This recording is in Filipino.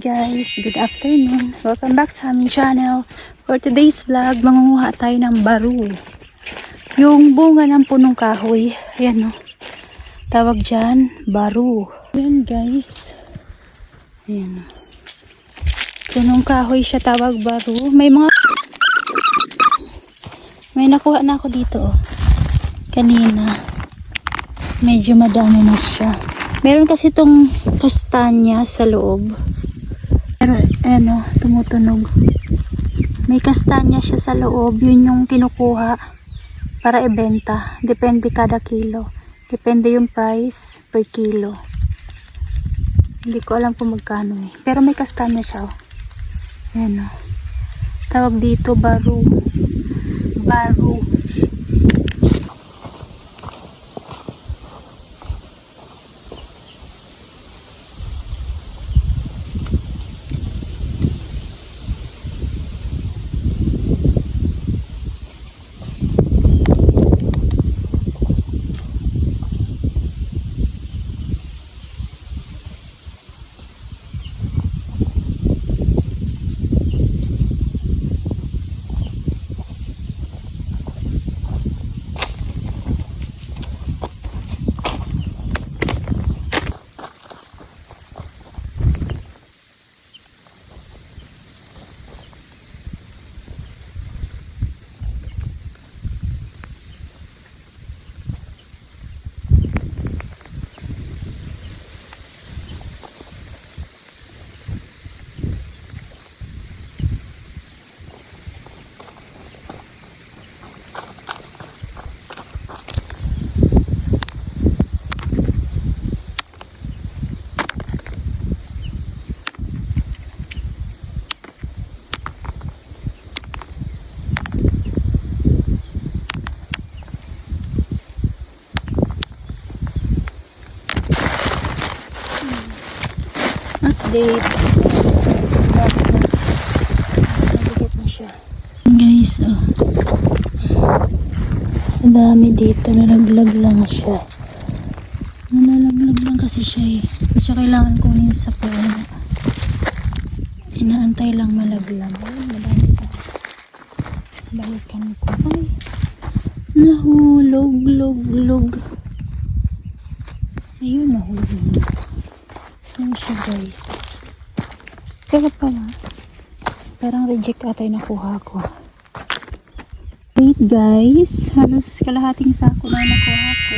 Guys, good afternoon. Welcome back sa aming channel. For today's vlog, mangunguha tayo ng baru. Yung bunga ng punong kahoy. Ayan o. Tawag dyan, baru. Ayan guys. Ayan o. Punong kahoy siya, tawag baru. May nakuha na ako dito o. Kanina. Medyo madami na siya. Meron kasi itong kastanya sa loob. Pero ano, tumutunog. May kastanya siya sa loob. Yun yung kinukuha para ibenta. Depende kada kilo. Depende yung price per kilo. Hindi ko alam kung magkano eh. Pero may kastanya siya oh. Ayan oh. Tawag dito baru. Baru. Update. Nabigat na siya. Guys, oh. Ang dami dito. Nalaglag lang siya. Nalaglag lang kasi siya eh. Hindi siya kailangan kunin sa puno. Inaantay lang malaglag. Madami pa. Balikan ko. Ay. Nahulog. Log. Ayun, nahulog na. Ano siya guys. Pero pala parang reject ata yung nakuha ko. Wait guys, halos kalahating sako na nakuha ko.